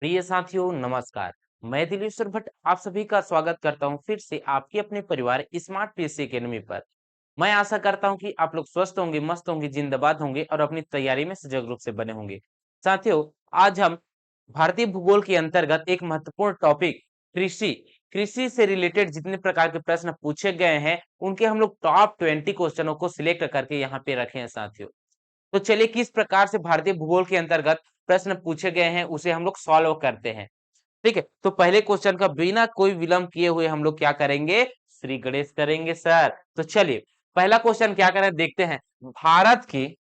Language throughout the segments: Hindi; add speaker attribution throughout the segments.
Speaker 1: प्रिय साथियों नमस्कार। मैं दिलेश्वर भट्ट आप सभी का स्वागत करता हूं फिर से आपके अपने परिवार स्मार्ट पीएससी एकेडमी पर। मैं आशा करता हूं कि आप लोग स्वस्थ होंगे, मस्त होंगे, जिंदाबाद होंगे और अपनी तैयारी में सजग रूप से बने होंगे। साथियों, आज हम भारतीय भूगोल के अंतर्गत एक महत्वपूर्ण टॉपिक कृषि कृषि से रिलेटेड जितने प्रकार के प्रश्न पूछे गए हैं उनके हम लोग टॉप 20 क्वेश्चनों को सिलेक्ट करके यहाँ पे रखे हैं साथियों। तो चलिए किस प्रकार से भारतीय भूगोल के अंतर्गत प्रश्न पूछे गए हैं उसे हम लोग सॉल्व करते हैं। ठीक है, तो पहले क्वेश्चन का बिना कोई विलंब किए हुए हम लोग क्या करेंगे, श्री गणेश करेंगे सर। तो चलिए पहला क्वेश्चन क्या करें देखते हैं। भारत की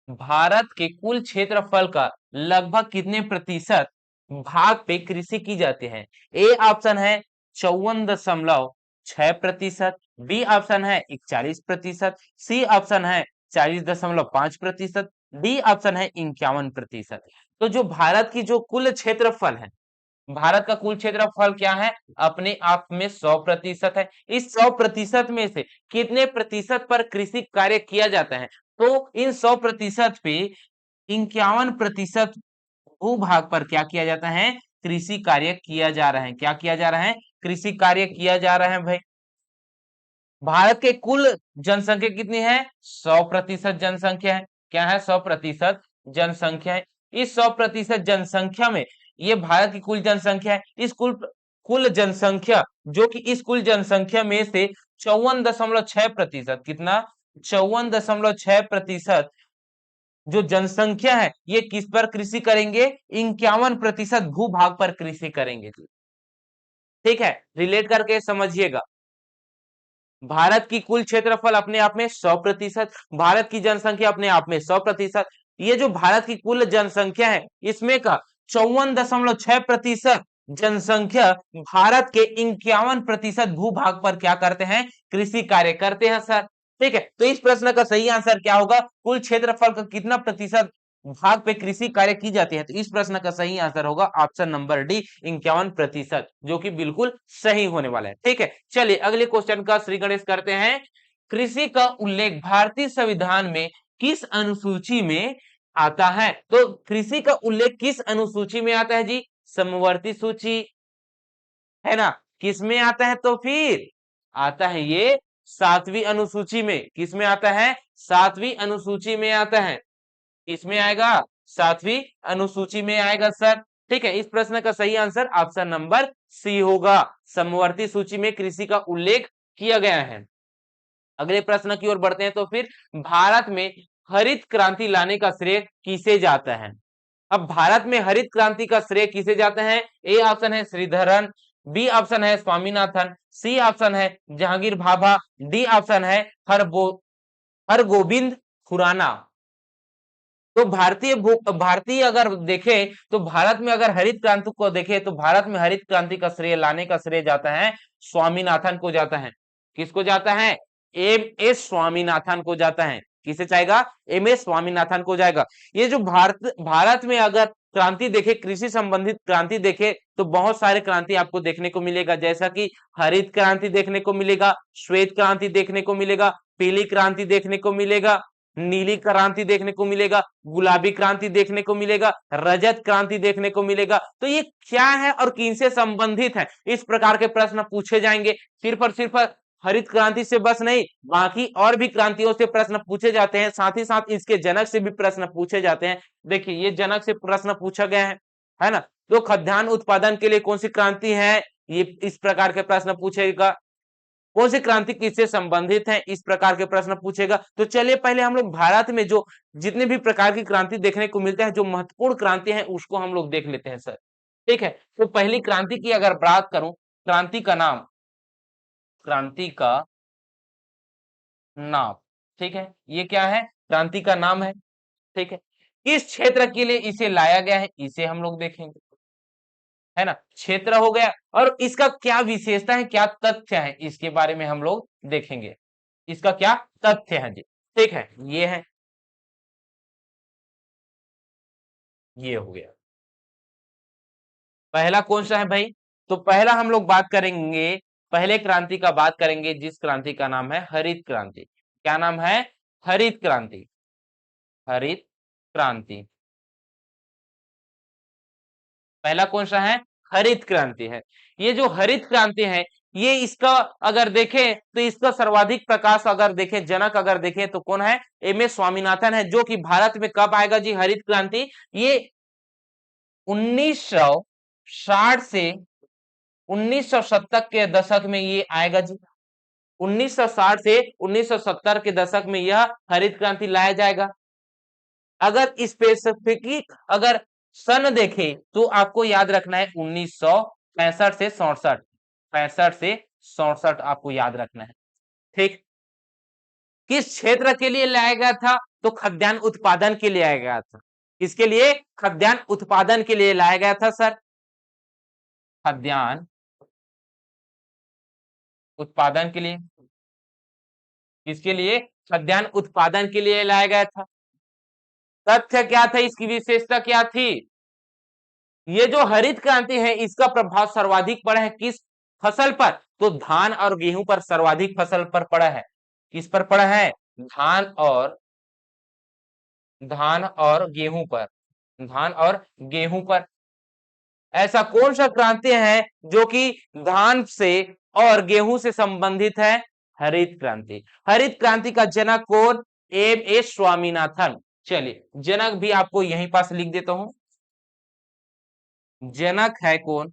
Speaker 1: भारत के कुल क्षेत्रफल का लगभग कितने प्रतिशत भाग पे कृषि की जाती है। ए ऑप्शन है 54.6%, बी ऑप्शन है 41%, सी ऑप्शन है 40.5%, डी ऑप्शन है 51%। तो जो भारत की जो कुल क्षेत्रफल है, भारत का कुल क्षेत्रफल क्या है, अपने आप में 100% है। इस 100% में से कितने प्रतिशत पर कृषि कार्य किया जाता है, तो इन 100% पे 51% भूभाग पर क्या किया जाता है, कृषि कार्य किया जा रहा है। क्या किया जा रहा है, कृषि कार्य किया जा रहा है भाई। भारत के कुल जनसंख्या कितनी है, 100% जनसंख्या है। क्या है, 100% जनसंख्या है। इस 100% जनसंख्या में ये भारत की कुल जनसंख्या है। इस कुल कुल जनसंख्या जो कि इस कुल जनसंख्या में से 54.6%, कितना, 54.6% जो जनसंख्या है ये किस पर कृषि करेंगे, 51% भूभाग पर कृषि करेंगे। ठीक है, रिलेट करके समझिएगा। भारत की कुल क्षेत्रफल अपने आप में 100%, भारत की जनसंख्या अपने आप में 100%। ये जो भारत की कुल जनसंख्या है इसमें का 54.6% जनसंख्या भारत के 51% भूभाग पर क्या करते हैं, कृषि कार्य करते हैं सर। ठीक है, तो इस प्रश्न का सही आंसर क्या होगा, कुल क्षेत्रफल का कितना प्रतिशत भाग पे कृषि कार्य की जाती है। तो इस प्रश्न का सही आंसर होगा ऑप्शन नंबर डी, 51%, जो कि बिल्कुल सही होने वाला है। ठीक है, चलिए अगले क्वेश्चन का श्री गणेश करते हैं। कृषि का उल्लेख भारतीय संविधान में किस अनुसूची में आता है। तो कृषि का उल्लेख किस अनुसूची में आता है जी, समवर्ती सूची, है ना। किस में आता है, तो फिर आता है ये 7वीं अनुसूची में। किस में आता है, 7वीं अनुसूची में आता है। इसमें आएगा, 7वीं अनुसूची में आएगा सर। ठीक है, इस प्रश्न का सही आंसर ऑप्शन नंबर सी होगा, समवर्ती सूची में कृषि का उल्लेख किया गया है। अगले प्रश्न की ओर बढ़ते हैं। तो फिर भारत में हरित क्रांति लाने का श्रेय किसे जाता है। अब भारत में हरित क्रांति का श्रेय किसे जाता है। ए ऑप्शन है श्रीधरन, बी ऑप्शन है स्वामीनाथन, सी ऑप्शन है जहांगीर भाभा, डी ऑप्शन है हरगोविंद खुराना। तो भारतीय अगर देखें तो भारत में अगर हरित क्रांति को देखें तो भारत में हरित क्रांति का श्रेय लाने का श्रेय जाता है स्वामीनाथन को जाता है। किसको जाता है, एम एस स्वामीनाथन को जाता है। किसे चाहेगा, एम एस स्वामीनाथन को जाएगा। ये जो भारत में अगर क्रांति देखे, कृषि संबंधित क्रांति देखे, तो बहुत सारे क्रांति आपको देखने को मिलेगा, जैसा कि हरित क्रांति देखने को मिलेगा, श्वेत क्रांति देखने को मिलेगा, पीली क्रांति देखने को मिलेगा, नीली क्रांति देखने को मिलेगा, गुलाबी क्रांति देखने को मिलेगा, रजत क्रांति देखने को मिलेगा। तो ये क्या है और किनसे संबंधित है, इस प्रकार के प्रश्न पूछे जाएंगे। सिर्फ और सिर्फ हरित क्रांति से बस नहीं, बाकी और भी क्रांतियों से प्रश्न पूछे जाते हैं, साथ ही साथ इसके जनक से भी प्रश्न पूछे जाते हैं। देखिए ये जनक से प्रश्न पूछा गया है ना। तो खाद्यान्न उत्पादन के लिए कौन सी क्रांति है, ये इस प्रकार के प्रश्न पूछेगा। कौन सी क्रांति किससे संबंधित है, इस प्रकार के प्रश्न पूछेगा। तो चलिए पहले हम लोग भारत में जो जितने भी प्रकार की क्रांति देखने को मिलता है, जो महत्वपूर्ण क्रांति है उसको हम लोग देख लेते हैं सर। ठीक है, तो पहली क्रांति की अगर बात करूं, क्रांति का नाम, क्रांति का नाम, ठीक है, ये क्या है, क्रांति का नाम है। ठीक है, किस क्षेत्र के लिए इसे लाया गया है, इसे हम लोग देखेंगे, है ना। क्षेत्र हो गया, और इसका क्या विशेषता है, क्या तथ्य है, इसके बारे में हम लोग देखेंगे। इसका क्या तथ्य है जी। ठीक है, ये है, ये हो गया। पहला कौन सा है भाई, तो पहला हम लोग बात करेंगे, पहले क्रांति का बात करेंगे जिस क्रांति का नाम है हरित क्रांति। क्या नाम है, हरित क्रांति, हरित क्रांति। पहला कौन सा है? हरित क्रांति है। ये जो हरित क्रांति है, ये इसका अगर देखें तो इसका सर्वाधिक प्रकाश अगर देखें, जनक अगर देखें तो कौन है? एम.एस. स्वामीनाथन है, जो कि भारत में कब आएगा जी हरित क्रांति? ये 1960 से 1970 के दशक में ये आएगा जी। 1960 से 1970 के दशक में यह हरित क्रांति लाया जाएगा। अगर स्पेसिफिक अगर सन देखें तो आपको याद रखना है 1965 से 67, 65 से 67 आपको याद रखना है। ठीक, किस क्षेत्र के लिए लाया गया था? तो खाद्यान्न उत्पादन के लिए लाया गया था। किसके लिए? खाद्यान्न उत्पादन के लिए लाया गया था सर। खाद्यान्न उत्पादन के लिए, किसके लिए? खाद्यान्न उत्पादन के लिए लाया गया था। तथ्य क्या था? इसकी विशेषता क्या थी? ये जो हरित क्रांति है इसका प्रभाव सर्वाधिक पड़ा है किस फसल पर? तो धान और गेहूं पर सर्वाधिक फसल पर पड़ा है। किस पर पड़ा है? धान और गेहूं पर, धान और गेहूं पर। ऐसा कौन सा क्रांति है जो कि धान से और गेहूं से संबंधित है? हरित क्रांति। हरित क्रांति का जनक कौन? एम.एस. स्वामीनाथन। चलिए जनक भी आपको यहीं पास लिख देता हूं। जनक है कौन?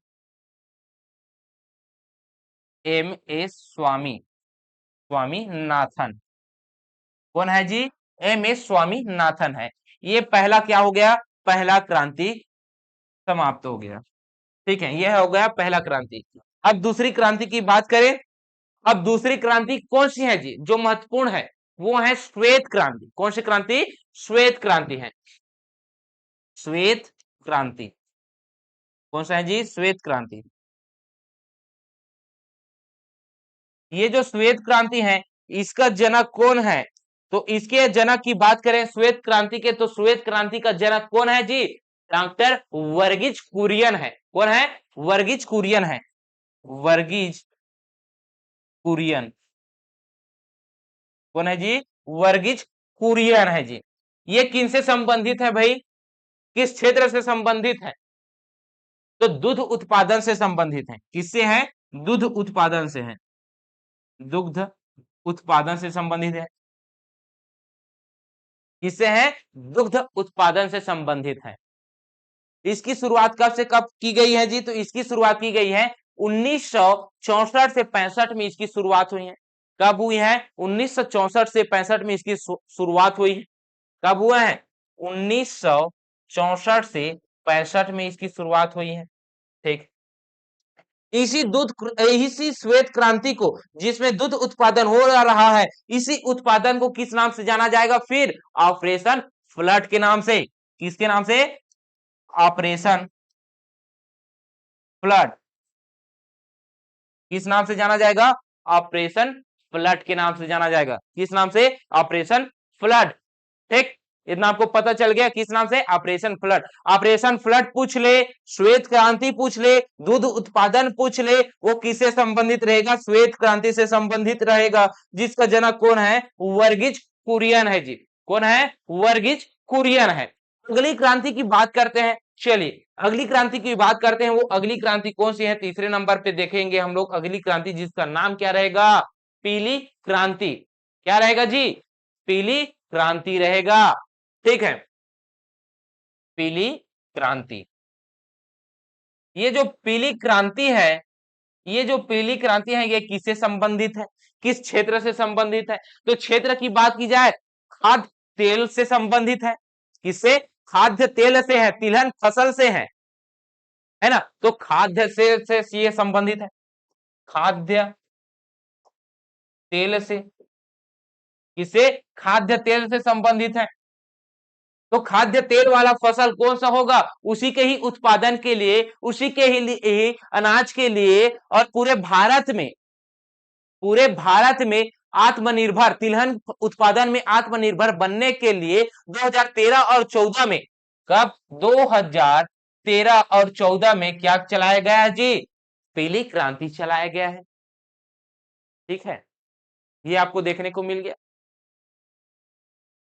Speaker 1: एम.एस. स्वामीनाथन। कौन है जी? एम.एस. स्वामीनाथन है। ये पहला क्या हो गया? पहला क्रांति समाप्त हो गया। ठीक है, यह हो गया पहला क्रांति। अब दूसरी क्रांति की बात करें। अब दूसरी क्रांति कौन सी है जी जो महत्वपूर्ण है? वो है श्वेत क्रांति। कौन सी क्रांति? श्वेत क्रांति है। श्वेत क्रांति कौन सा है जी? श्वेत क्रांति। ये जो श्वेत क्रांति है इसका जनक कौन है? तो इसके जनक की बात करें श्वेत क्रांति के, तो श्वेत क्रांति का जनक कौन है जी? डॉक्टर वर्गीज कुरियन है। कौन है? वर्गीज कुरियन है। वर्गीज कुरियन। कौन है जी? वर्गीज कुरियन है जी। ये किनसे संबंधित है भाई? किस क्षेत्र से संबंधित है? तो दूध उत्पादन से संबंधित है। किससे है? दूध उत्पादन से है। दुग्ध उत्पादन से संबंधित है। किससे है? दुग्ध उत्पादन से संबंधित है। इसकी शुरुआत कब से कब की गई है जी? तो इसकी शुरुआत की गई है 1964 से 65 में इसकी शुरुआत हुई है। कब हुई है? 1964 से 65 में इसकी शुरुआत हुई है। कब हुआ है? 1964 से 65 में इसकी शुरुआत हुई है। ठीक, इसी श्वेत क्रांति को, जिसमें दूध उत्पादन हो रहा है, इसी उत्पादन को किस नाम से जाना जाएगा फिर? ऑपरेशन फ्लड के नाम से। किसके नाम से? Operation flood. किस नाम से जाना जाएगा? ऑपरेशन फ्लड के नाम से जाना जाएगा। किस नाम से? Operation flood. ठीक, इतना आपको पता चल गया किस नाम से? Operation flood. ऑपरेशन फ्लड पूछ ले, श्वेत क्रांति पूछ ले, दूध उत्पादन पूछ ले, वो किससे संबंधित रहेगा? श्वेत क्रांति से संबंधित रहेगा, जिसका जनक कौन है? वर्गीज कुरियन है जी। कौन है? वर्गीज कुरियन है। अगली क्रांति की बात करते हैं। चलिए अगली क्रांति की बात करते हैं। वो अगली क्रांति कौन सी है? तीसरे नंबर पे देखेंगे हम लोग अगली क्रांति, जिसका नाम क्या रहेगा? पीली क्रांति। क्या रहेगा जी? पीली क्रांति रहेगा। ठीक है, पीली क्रांति। ये जो पीली क्रांति है, ये जो पीली क्रांति है, ये किससे संबंधित है? किस क्षेत्र से संबंधित है? तो क्षेत्र की बात की जाए, खाद्य तेल से संबंधित है। किससे? खाद्य तेल से है, तिलहन फसल से है ना? तो खाद्य से ये संबंधित है। खाद्य तेल से। किससे? खाद्य तेल से संबंधित है। तो खाद्य तेल वाला फसल कौन सा होगा? उसी के ही उत्पादन के लिए, उसी के ही अनाज के लिए, और पूरे भारत में आत्मनिर्भर, तिलहन उत्पादन में आत्मनिर्भर बनने के लिए 2013 और 14 में, कब? 2013 और 14 में क्या चलाया गया है जी? पीली क्रांति चलाया गया है। ठीक है, ये आपको देखने को मिल गया।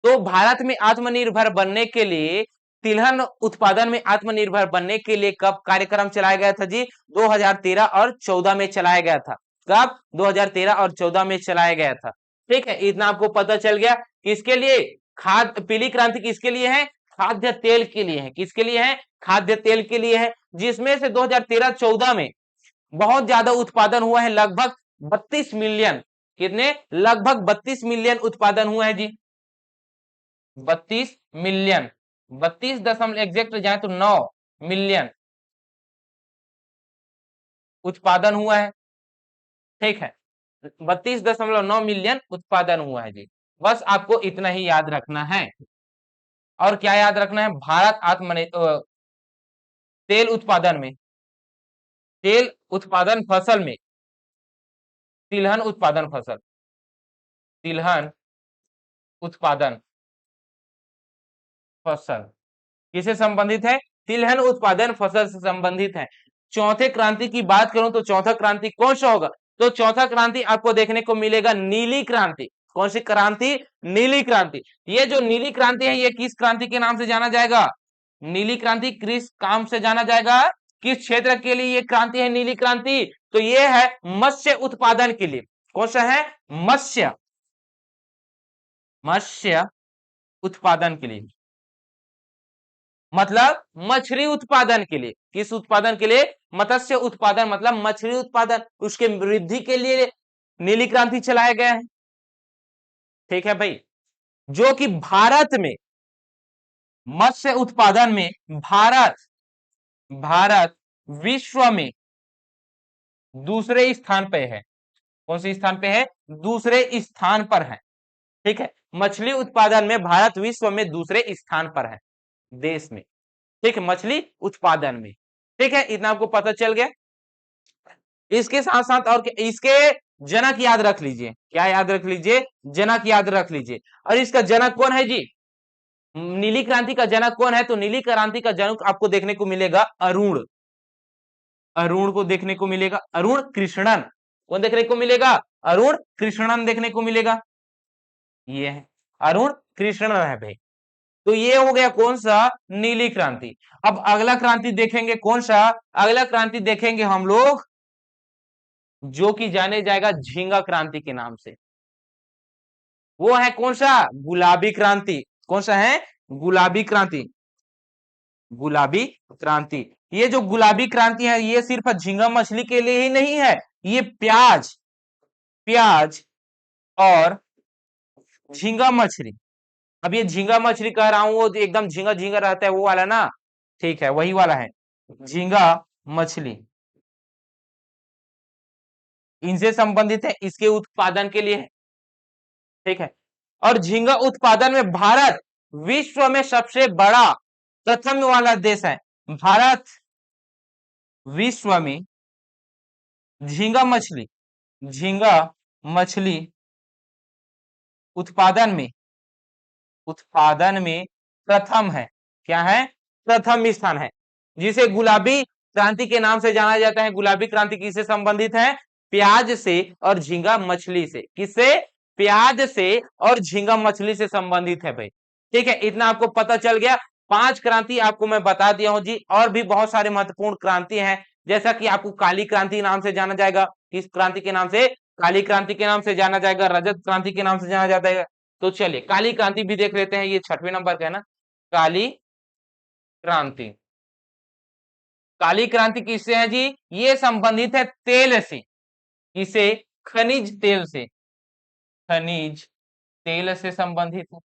Speaker 1: तो भारत में आत्मनिर्भर बनने के लिए तिलहन उत्पादन में आत्मनिर्भर बनने के लिए कब कार्यक्रम चलाया गया था जी? 2013 और 14 में चलाया गया था। कब? 2013 और 14 में चलाया गया था। ठीक है, इतना आपको पता चल गया। किसके लिए? पीली क्रांति किसके लिए है? खाद्य तेल के लिए है। किसके लिए है? खाद्य तेल के लिए है, जिसमें से 2013-14 में बहुत ज्यादा उत्पादन हुआ है, लगभग 32 मिलियन। कितने? लगभग 32 मिलियन उत्पादन हुआ है जी। 32 मिलियन, 32 दशमलव एग्जैक्ट जाए तो 9 मिलियन उत्पादन हुआ है। ठीक है, 32.9 मिलियन उत्पादन हुआ है जी। बस आपको इतना ही याद रखना है। और क्या याद रखना है? भारत तेल उत्पादन में, तेल उत्पादन फसल में, तिलहन उत्पादन फसल, तिलहन उत्पादन फसल किसे संबंधित है? तिलहन उत्पादन फसल से संबंधित है। चौथे क्रांति की बात करूं तो चौथा क्रांति कौन सा होगा? तो चौथा क्रांति आपको देखने को मिलेगा नीली क्रांति। कौन सी क्रांति? नीली क्रांति। ये जो नीली क्रांति है, ये किस क्रांति के नाम से जाना जाएगा? नीली क्रांति किस काम से जाना जाएगा? किस क्षेत्र के लिए ये क्रांति है नीली क्रांति? तो ये है मत्स्य उत्पादन के लिए। कौन सा है? मत्स्य, मत्स्य उत्पादन के लिए, मतलब मछली उत्पादन के लिए। किस उत्पादन के लिए? मत्स्य उत्पादन, मतलब मछली उत्पादन, उसके वृद्धि के लिए नीली क्रांति चलाया गया है। ठीक है भाई, जो कि भारत में मत्स्य उत्पादन में भारत भारत विश्व में दूसरे स्थान पे है। कौन से स्थान पे है? दूसरे स्थान पर है। ठीक है, मछली उत्पादन में भारत विश्व में दूसरे स्थान पर है, देश में। ठीक है, मछली उत्पादन में। ठीक है, इतना आपको पता चल गया। इसके साथ साथ और इसके जनक याद रख लीजिए। क्या याद रख लीजिए? जनक याद रख लीजिए। और इसका जनक कौन है जी? नीली क्रांति का जनक कौन है? तो नीली क्रांति का जनक आपको देखने को मिलेगा अरुण। अरुण को देखने को मिलेगा, अरुण कृष्णन। कौन देखने को मिलेगा? अरुण कृष्णन देखने को मिलेगा। ये है अरुण कृष्णन है भाई। तो ये हो गया कौन सा? नीली क्रांति। अब अगला क्रांति देखेंगे कौन सा? अगला क्रांति देखेंगे हम लोग जो कि जाने जाएगा झींगा क्रांति के नाम से। वो है कौन सा? गुलाबी क्रांति। कौन सा है? गुलाबी क्रांति। गुलाबी क्रांति। ये जो गुलाबी क्रांति है, ये सिर्फ झींगा मछली के लिए ही नहीं है, ये प्याज, प्याज और झींगा मछली। अब ये झींगा मछली कह रहा हूं, वो एकदम झींगा झींगा रहता है वो वाला ना? ठीक है, वही वाला है झींगा मछली। इनसे संबंधित है, इसके उत्पादन के लिए है। ठीक है, और झींगा उत्पादन में भारत विश्व में सबसे बड़ा प्रथम वाला देश है। भारत विश्व में झींगा मछली, झींगा मछली उत्पादन में, उत्पादन में प्रथम है। क्या है? प्रथम स्थान है, जिसे गुलाबी क्रांति के नाम से जाना जाता है। गुलाबी क्रांति किससे संबंधित है? प्याज से और झींगा मछली से। किससे? प्याज से और झींगा मछली से संबंधित है भाई। ठीक है, इतना आपको पता चल गया। 5 क्रांति आपको मैं बता दिया हूं जी। और भी बहुत सारे महत्वपूर्ण क्रांति हैं, जैसा कि आपको काली क्रांति नाम से जाना जाएगा। किस क्रांति के नाम से? काली क्रांति के नाम से जाना जाएगा। रजत क्रांति के नाम से जाना जाता है। तो चलिए काली क्रांति भी देख लेते हैं, ये 6वें नंबर का है ना, काली क्रांति। काली क्रांति किससे है जी? ये संबंधित है तेल से। किसे? खनिज तेल से, खनिज तेल से संबंधित है।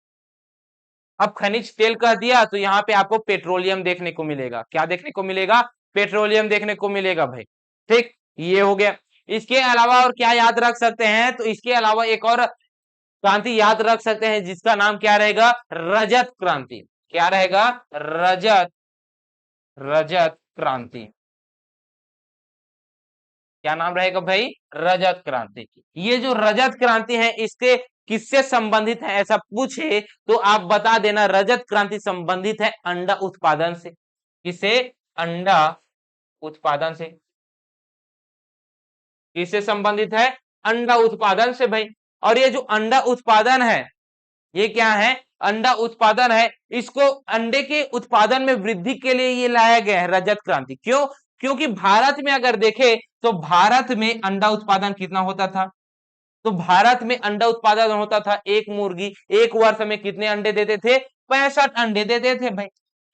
Speaker 1: अब खनिज तेल कह दिया तो यहाँ पे आपको पेट्रोलियम देखने को मिलेगा। क्या देखने को मिलेगा? पेट्रोलियम देखने को मिलेगा भाई। ठीक, ये हो गया। इसके अलावा और क्या याद रख सकते हैं? तो इसके अलावा एक और क्रांति याद रख सकते हैं, जिसका नाम क्या रहेगा? रजत क्रांति। क्या रहेगा? रजत, रजत क्रांति। क्या नाम रहेगा भाई? रजत क्रांति। ये जो रजत क्रांति है, इसके किससे संबंधित है ऐसा पूछे तो आप बता देना, रजत क्रांति संबंधित है अंडा उत्पादन से। किसे? अंडा उत्पादन से। किससे संबंधित है? अंडा उत्पादन से भाई। और ये जो अंडा उत्पादन है, ये क्या है? अंडा उत्पादन है। इसको अंडे के उत्पादन में वृद्धि के लिए ये लाया गया है रजत क्रांति। क्यों? क्योंकि भारत में अगर देखें तो भारत में अंडा उत्पादन कितना होता था? तो भारत में अंडा उत्पादन होता था, एक मुर्गी एक वर्ष में कितने अंडे देते थे? 65 अंडे देते थे भाई।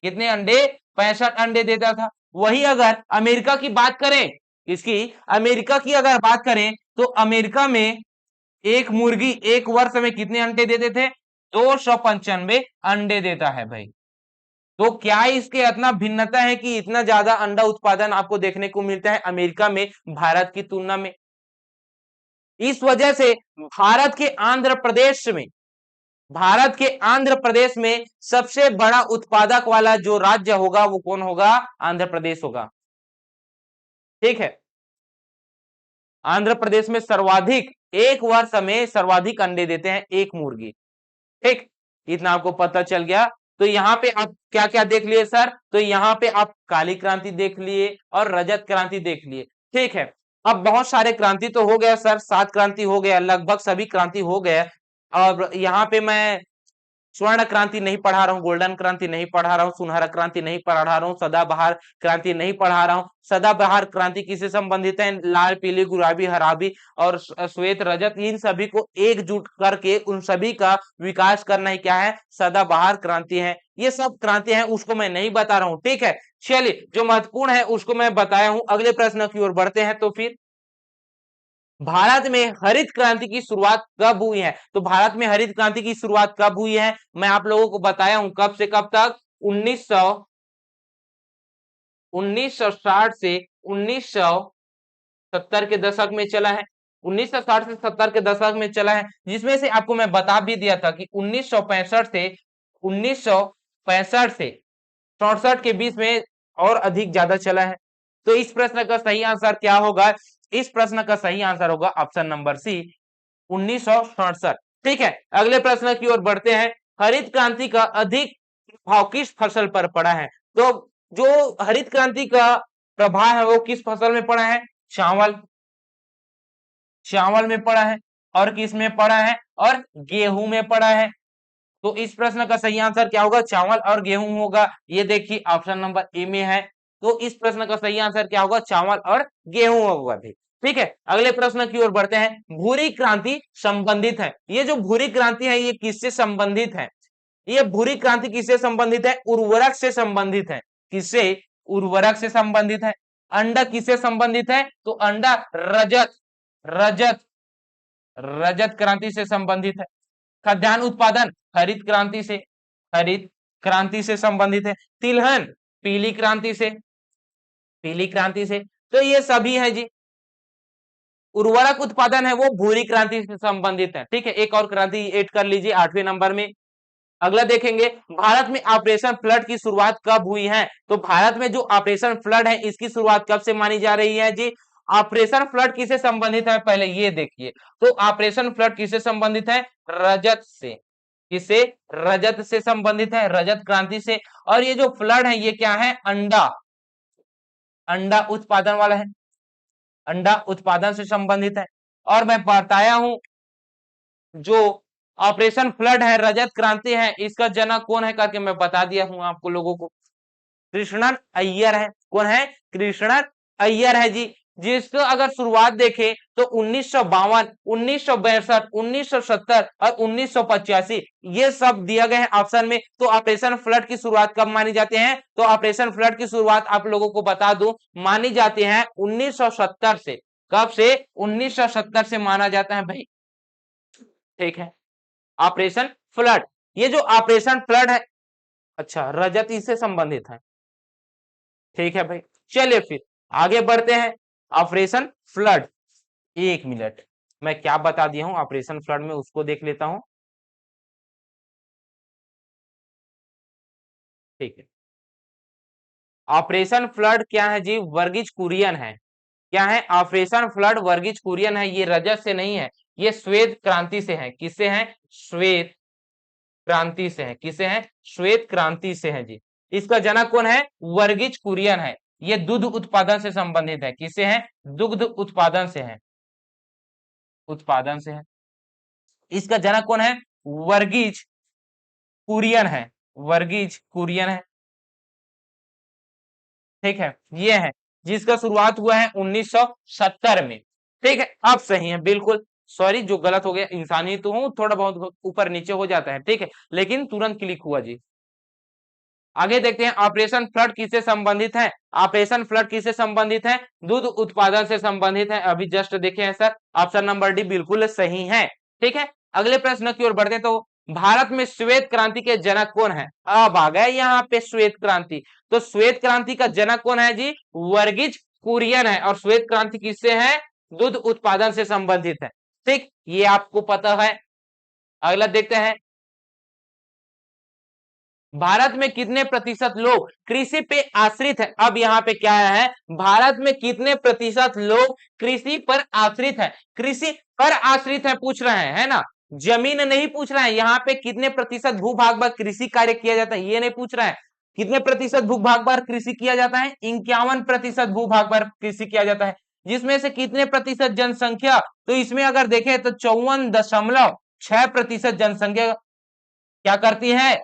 Speaker 1: कितने अंडे? 65 अंडे देता था। वही अगर अमेरिका की बात करें, इसकी अमेरिका की अगर बात करें तो अमेरिका में एक मुर्गी एक वर्ष में कितने अंडे देते थे? 295 अंडे देता है भाई। तो क्या इसके इतना भिन्नता है कि इतना ज्यादा अंडा उत्पादन आपको देखने को मिलता है अमेरिका में भारत की तुलना में? इस वजह से भारत के आंध्र प्रदेश में सबसे बड़ा उत्पादक वाला जो राज्य होगा वो कौन होगा? आंध्र प्रदेश होगा। ठीक है, आंध्र प्रदेश में सर्वाधिक, एक वर्ष में सर्वाधिक अंडे देते हैं एक मुर्गी। ठीक, इतना आपको पता चल गया। तो यहाँ पे आप क्या क्या देख लिए सर? तो यहाँ पे आप काली क्रांति देख लिए और रजत क्रांति देख लिए। ठीक है, अब बहुत सारे क्रांति तो हो गया सर, 7 क्रांति हो गया, लगभग सभी क्रांति हो गया। और यहाँ पे मैं स्वर्ण क्रांति नहीं पढ़ा रहा हूँ, गोल्डन क्रांति नहीं पढ़ा रहा हूँ, सुनहरा क्रांति नहीं पढ़ा रहा हूँ, सदाबहार क्रांति नहीं पढ़ा रहा हूँ। सदाबहार क्रांति किससे संबंधित है? लाल, पीली, गुलाबी, हराबी और श्वेत, रजत, इन सभी को एकजुट करके उन सभी का विकास करना ही क्या है? सदाबहार क्रांति है। ये सब क्रांति है, उसको मैं नहीं बता रहा हूँ। ठीक है, चलिए जो महत्वपूर्ण है उसको मैं बताया हूँ। अगले प्रश्न की ओर बढ़ते हैं। तो फिर भारत में हरित क्रांति की शुरुआत कब हुई है? तो भारत में हरित क्रांति की शुरुआत कब हुई है? मैं आप लोगों को बताया हूं, कब से कब तक? 1960 से 1970 के दशक में चला है। 1960 से 70 के दशक में चला है, जिसमें से आपको मैं बता भी दिया था कि 1965 से 64 के बीच में और अधिक ज्यादा चला है। तो इस प्रश्न का सही आंसर क्या होगा? इस प्रश्न का सही आंसर होगा ऑप्शन नंबर सी, 1967। ठीक है, अगले प्रश्न की ओर बढ़ते हैं। हरित क्रांति का अधिक प्रभाव किस फसल पर पड़ा है? तो जो हरित क्रांति का प्रभाव है वो किस फसल में पड़ा है? चावल, चावल में पड़ा है। और किस में पड़ा है? और गेहूं में पड़ा है। तो इस प्रश्न का सही आंसर क्या होगा? चावल और गेहूं होगा। ये देखिए ऑप्शन नंबर ए में है। तो इस प्रश्न का सही आंसर क्या होगा? चावल और गेहूं होगा भी। ठीक है, अगले प्रश्न की ओर बढ़ते हैं। भूरी क्रांति संबंधित है, ये जो भूरी क्रांति है ये किससे संबंधित है? ये भूरी क्रांति किससे संबंधित है? उर्वरक से संबंधित है। किससे? उर्वरक से संबंधित है। अंडा किससे संबंधित है? तो अंडा रजत, रजत, रजत क्रांति से संबंधित है। खाद्यान्न उत्पादन हरित क्रांति से, हरित क्रांति से संबंधित है। तिलहन पीली क्रांति से, पीली क्रांति से। तो ये सभी है जी। उर्वरक उत्पादन है वो भूरी क्रांति से संबंधित है। ठीक है, एक और क्रांति ऐड कर लीजिए 8वें नंबर में। अगला देखेंगे, भारत में ऑपरेशन फ्लड की शुरुआत कब हुई है? तो भारत में जो ऑपरेशन फ्लड है इसकी शुरुआत कब से मानी जा रही है जी? ऑपरेशन फ्लड किससे संबंधित है पहले ये देखिए। तो ऑपरेशन फ्लड किससे संबंधित है? रजत से। किससे? रजत से संबंधित है, रजत क्रांति से। और ये जो फ्लड है ये क्या है? अंडा, अंडा उत्पादन वाला है, अंडा उत्पादन से संबंधित है। और मैं बताया हूं जो ऑपरेशन फ्लड है रजत क्रांति है, इसका जनक कौन है करके मैं बता दिया हूं आपको लोगों को। कृष्णन अय्यर है। कौन है? कृष्णन अय्यर है जी। जिसको अगर शुरुआत देखें तो 1952, 1962, 1970 और 1985 ये सब दिया गया है ऑप्शन में। तो ऑपरेशन फ्लड की शुरुआत कब मानी जाती है? तो ऑपरेशन फ्लड की शुरुआत आप लोगों को बता दूं मानी जाती है 1970 से। कब से? 1970 से माना जाता है भाई। ठीक है, ऑपरेशन फ्लड, ये जो ऑपरेशन फ्लड है, अच्छा रजत इससे संबंधित है। ठीक है भाई, चलिए फिर आगे बढ़ते हैं। ऑपरेशन फ्लड, एक मिनट, मैं क्या बता दिया हूं ऑपरेशन फ्लड में उसको देख लेता हूं। ठीक है, ऑपरेशन फ्लड क्या है जी? वर्गीज कुरियन है। क्या है? ऑपरेशन फ्लड वर्गीज कुरियन है। ये रजत से नहीं है, ये श्वेत क्रांति से है। किससे है? श्वेत क्रांति से है। किसे है? श्वेत क्रांति से है जी। इसका जनक कौन है? वर्गीज कुरियन है। ये दूध उत्पादन से संबंधित है। किसे है? दुग्ध उत्पादन से है, उत्पादन से है। इसका जनक कौन है? वर्गीज कुरियन है, वर्गीज कुरियन है। ठीक है, ये है जिसका शुरुआत हुआ है 1970 में। ठीक है, अब सही है बिल्कुल। सॉरी, जो गलत हो गया, इंसानी तो हूं, थोड़ा बहुत ऊपर नीचे हो जाता है, ठीक है, लेकिन तुरंत क्लिक हुआ जी। आगे देखते हैं, ऑपरेशन फ्लड किससे संबंधित है? ऑपरेशन फ्लड किससे संबंधित है? दूध उत्पादन से संबंधित है। अभी जस्ट देखे हैं सर, ऑप्शन नंबर डी बिल्कुल सही है। ठीक है, अगले प्रश्न की ओर बढ़ते हैं। तो भारत में श्वेत क्रांति के जनक कौन है? अब आ गए यहाँ पे श्वेत क्रांति। तो श्वेत क्रांति का जनक कौन है जी? वर्गीज कुरियन है। और श्वेत क्रांति किससे है? दूध उत्पादन से संबंधित है। ठीक, ये आपको पता है। अगला देखते हैं, भारत में कितने प्रतिशत लोग कृषि पे आश्रित है? अब यहाँ पे क्या है, भारत में कितने प्रतिशत लोग कृषि पर आश्रित है? कृषि पर आश्रित है पूछ रहे हैं, है ना, जमीन नहीं पूछ रहे हैं। यहाँ पे कितने प्रतिशत भूभाग पर कृषि कार्य किया जाता है ये नहीं पूछ रहा है। कितने प्रतिशत भूभाग पर कृषि किया जाता है? 51% भूभाग पर कृषि किया जाता है। जिसमें से कितने प्रतिशत जनसंख्या? तो इसमें अगर देखें तो 54.6% जनसंख्या क्या करती है?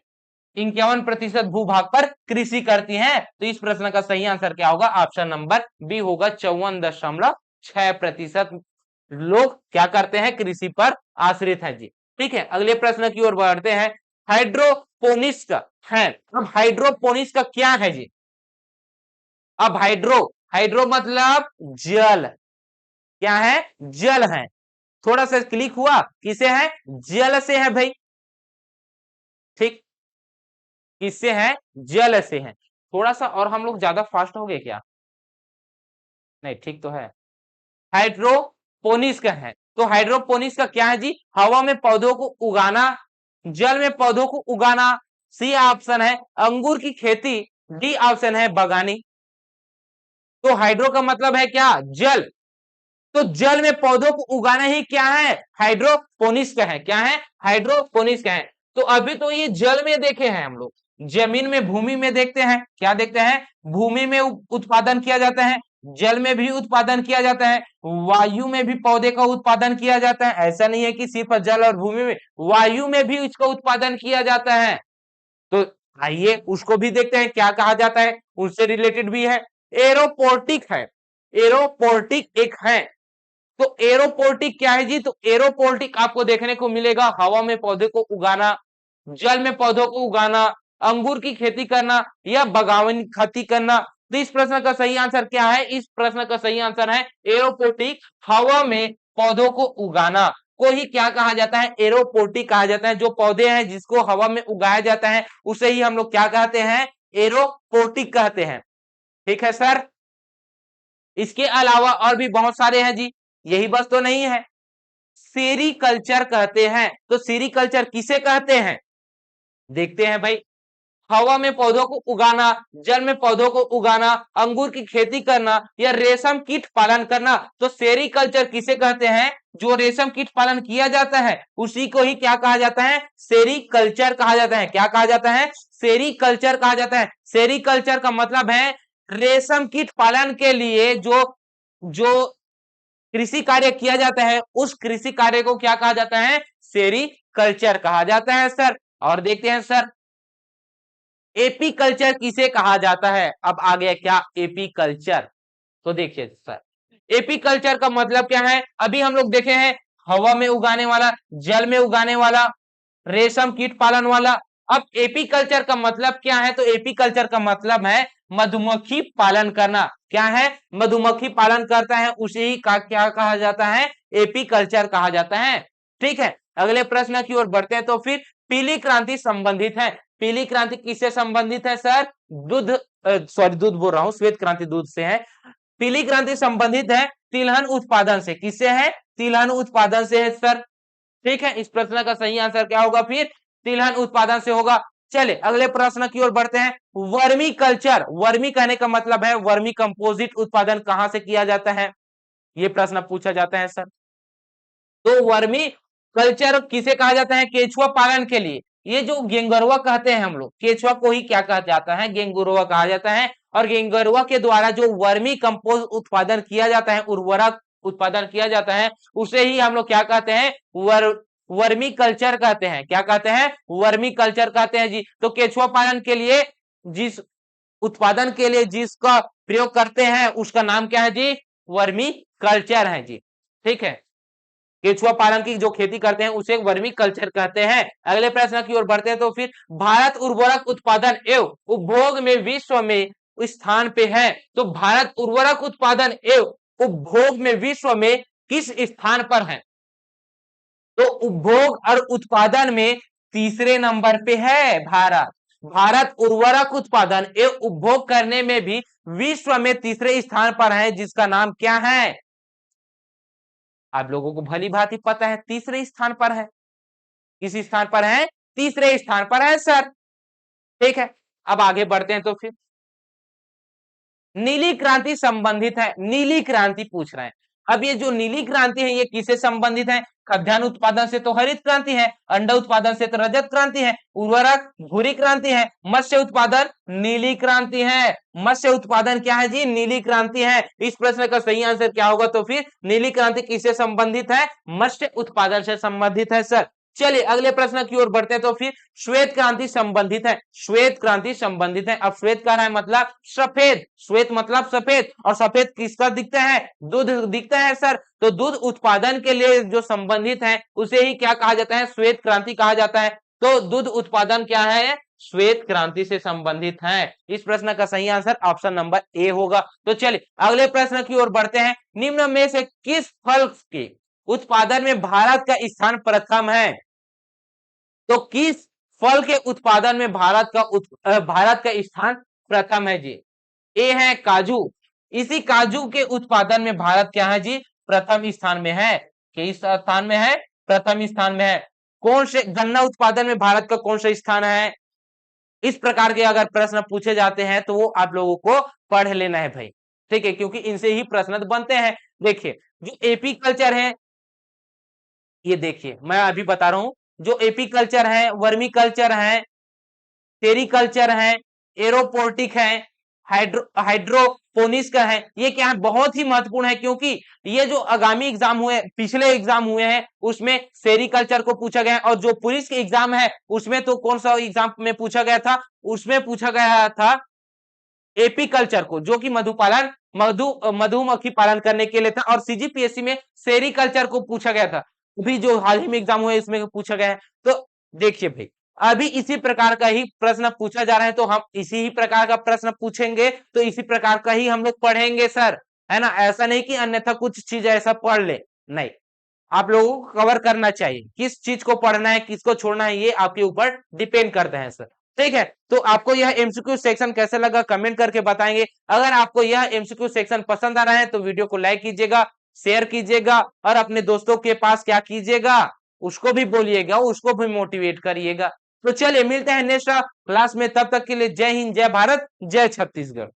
Speaker 1: 51% भूभाग पर कृषि करती हैं। तो इस प्रश्न का सही आंसर क्या होगा? ऑप्शन नंबर बी होगा। 54.6% लोग क्या करते हैं? कृषि पर आश्रित है जी। ठीक है, अगले प्रश्न की ओर बढ़ते हैं। हाइड्रोपोनिक्स का है, अब हाइड्रोपोनिक्स का क्या है जी? अब हाइड्रो, हाइड्रो मतलब जल, क्या है? जल है। थोड़ा सा क्लिक हुआ, किसे है? जल से है भाई। ठीक, किससे है? जल से है। थोड़ा सा और हम लोग ज्यादा फास्ट हो गए क्या? नहीं, ठीक तो है। हाइड्रोपोनिक्स का है। तो हाइड्रोपोनिक्स का क्या है जी? हवा में पौधों को उगाना, जल में पौधों को उगाना। सी ऑप्शन है अंगूर की खेती, डी ऑप्शन है बागानी। तो हाइड्रो का मतलब है क्या? जल। तो जल में पौधों को उगाना ही क्या है? हाइड्रोपोनिक्स का है। क्या है? हाइड्रोपोनिक्स का है। तो अभी तो ये जल में देखे हैं हम लोग, जमीन में, भूमि में देखते हैं। क्या देखते हैं? भूमि में उत्पादन किया जाता है, जल में भी उत्पादन किया जाता है, वायु में भी पौधे का उत्पादन किया जाता है। ऐसा नहीं है कि सिर्फ जल और भूमि में, वायु में भी इसका उत्पादन किया जाता है। तो आइए उसको भी देखते हैं क्या कहा जाता है, उससे रिलेटेड भी है। एरोपोर्टिक है, एरोपोर्टिक एक है। तो एरोपोर्टिक क्या है जी? तो एरोपोर्टिक आपको देखने को मिलेगा हवा में पौधे को उगाना, जल में पौधों को उगाना, अंगूर की खेती करना या बागवानी खेती करना। तो इस प्रश्न का सही आंसर क्या है? इस प्रश्न का सही आंसर है एरोपोर्टिक, हवा में पौधों को उगाना को ही क्या कहा जाता है? एरोपोर्टिक कहा जाता है। जो पौधे हैं जिसको हवा में उगाया जाता है उसे ही हम लोग क्या कहते हैं? एरोपोर्टिक कहते हैं। ठीक है सर, इसके अलावा और भी बहुत सारे हैं जी, यही बस तो नहीं है। सेरीकल्चर कहते हैं। तो सेरीकल्चर किसे कहते हैं? देखते हैं भाई। हवा में पौधों को उगाना, जल में पौधों को उगाना, अंगूर की खेती करना या रेशम कीट पालन करना। तो सेरीकल्चर किसे कहते हैं? जो रेशम कीट पालन किया जाता है उसी को ही क्या कहा जाता है? सेरीकल्चर कहा जाता है। क्या कहा जाता है? सेरीकल्चर कहा जाता है। सेरीकल्चर का मतलब है रेशम कीट पालन के लिए जो जो कृषि कार्य किया जाता है, उस कृषि कार्य को क्या कहा जाता है? सेरीकल्चर कहा जाता है सर। और देखते हैं सर, एपी कल्चर किसे कहा जाता है? अब आ गया क्या? AP culture. तो देखिए सर, एपी कल्चर का मतलब क्या है? अभी हम लोग देखे हैं हवा में उगाने वाला, जल में उगाने वाला, रेशम कीट पालन वाला। अब एपी कल्चर का मतलब क्या है? तो एपी कल्चर का मतलब है मधुमक्खी पालन करना। क्या है? मधुमक्खी पालन करता है उसे ही क्या कहा जाता है? एपी कल्चर कहा जाता है। ठीक है, अगले प्रश्न की ओर बढ़ते हैं। तो फिर पीली क्रांति संबंधित है। पीली क्रांति किससे संबंधित है सर? दूध, सॉरी दूध बोल रहा हूं, श्वेत क्रांति दूध से है। पीली क्रांति संबंधित है तिलहन उत्पादन से। किससे है? तिलहन उत्पादन से है सर। ठीक है, इस प्रश्न का सही आंसर क्या होगा? फिर तिलहन उत्पादन से होगा। चले अगले प्रश्न की ओर बढ़ते हैं। वर्मी कल्चर, वर्मी कहने का मतलब है वर्मी कंपोजिट उत्पादन कहां से किया जाता है? ये प्रश्न पूछा जाता है सर। तो वर्मी कल्चर किसे कहा जाता है? केचुआ पालन के लिए। ये जो गेंगरुआ कहते हैं हम लोग, केचुआ को ही क्या कहा जाता है? गेंगुरुआ कहा जाता है। और गेंगरुआ के द्वारा जो वर्मी कंपोज उत्पादन किया जाता है, उर्वरक उत्पादन किया जाता है, उसे ही हम लोग क्या कहते हैं? वर्मी कल्चर कहते हैं। क्या कहते हैं? वर्मी कल्चर कहते हैं जी। तो केचुआ पालन के लिए जिस उत्पादन के लिए जिसका प्रयोग करते हैं उसका नाम क्या है जी? वर्मी कल्चर है जी। ठीक है, केचुआ पालन की जो खेती करते हैं उसे वर्मी कल्चर कहते हैं। अगले प्रश्न की ओर बढ़ते हैं। तो फिर भारत उर्वरक उत्पादन एवं उपभोग में विश्व में स्थान पे है। तो भारत उर्वरक उत्पादन एवं उपभोग में विश्व में किस स्थान पर है? तो उपभोग और उत्पादन में तीसरे नंबर पे है भारत। भारत उर्वरक उत्पादन एवं उपभोग करने में भी विश्व में तीसरे स्थान पर है, जिसका नाम क्या है? आप लोगों को भली भांति पता है, तीसरे स्थान पर है। किस स्थान पर है? तीसरे स्थान पर है सर। ठीक है, अब आगे बढ़ते हैं। तो फिर नीली क्रांति संबंधित है, नीली क्रांति पूछ रहे हैं। अब ये जो नीली क्रांति है ये किससे संबंधित है? खाद्यान्न उत्पादन से तो हरित क्रांति है, अंडा उत्पादन से तो रजत क्रांति है, उर्वरक भूरी क्रांति है, मत्स्य उत्पादन नीली क्रांति है। मत्स्य उत्पादन क्या है जी? नीली क्रांति है। इस प्रश्न का सही आंसर क्या होगा? तो फिर नीली क्रांति किससे संबंधित है? मत्स्य उत्पादन से संबंधित है सर। चलिए अगले प्रश्न की ओर बढ़ते हैं। तो फिर श्वेत क्रांति संबंधित है, श्वेत क्रांति संबंधित है। अब श्वेत का है मतलब सफेद, श्वेत मतलब सफेद, और सफेद किसका दिखता है? दूध दिखता है सर। तो दूध उत्पादन के लिए जो संबंधित है उसे ही क्या कहा जाता है? श्वेत क्रांति कहा जाता है। तो दूध उत्पादन क्या है? श्वेत क्रांति से संबंधित है। इस प्रश्न का सही आंसर ऑप्शन नंबर ए होगा। तो चलिए अगले प्रश्न की ओर बढ़ते हैं। निम्न में से किस फल के उत्पादन में भारत का स्थान प्रथम है? तो किस फल के उत्पादन में भारत का स्थान प्रथम है जी? ए है काजू। इसी काजू के उत्पादन में भारत क्या है जी? प्रथम स्थान में है। किस स्थान में है? प्रथम स्थान में है। कौन से गन्ना उत्पादन में भारत का कौन सा स्थान है? इस प्रकार के अगर प्रश्न पूछे जाते हैं तो वो आप लोगों को पढ़ लेना है भाई। ठीक है, क्योंकि इनसे ही प्रश्न बनते हैं। देखिए जो एपी कल्चर है, ये देखिए मैं अभी बता रहा हूं, जो एपी कल्चर है, वर्मी कल्चर है, सेरिकल्चर है, एरोपोर्टिक है, हाइड्रोपोनिक्स का है, ये क्या है? बहुत ही महत्वपूर्ण है, क्योंकि ये जो आगामी एग्जाम हुए, पिछले एग्जाम हुए हैं उसमें सेरिकल्चर को पूछा गया है, और जो पुलिस के एग्जाम है उसमें तो कौन सा एग्जाम में पूछा गया था? उसमें पूछा गया था एपी कल्चर को, जो कि मधुमक्खी पालन करने के लिए था, और सीजीपीएससी में सेरिकल्चर को पूछा गया था। अभी जो हाल ही में एग्जाम हुए इसमें पूछा गया है। तो देखिए भाई, अभी इसी प्रकार का ही प्रश्न पूछा जा रहा है, तो हम इसी ही प्रकार का प्रश्न पूछेंगे, तो इसी प्रकार का ही हम लोग पढ़ेंगे सर, है ना? ऐसा नहीं कि अन्यथा कुछ चीज ऐसा पढ़ ले, नहीं। आप लोगों को कवर करना चाहिए, किस चीज को पढ़ना है किसको छोड़ना है ये आपके ऊपर डिपेंड करता है सर। ठीक है, तो आपको यह एमसीक्यू सेक्शन कैसा लगा कमेंट करके बताएंगे। अगर आपको यह एमसीक्यू सेक्शन पसंद आ रहा है तो वीडियो को लाइक कीजिएगा, शेयर कीजिएगा, और अपने दोस्तों के पास क्या कीजिएगा? उसको भी बोलिएगा, उसको भी मोटिवेट करिएगा। तो चलिए मिलते हैं नेक्स्ट क्लास में, तब तक के लिए जय हिंद, जय भारत, जय छत्तीसगढ़।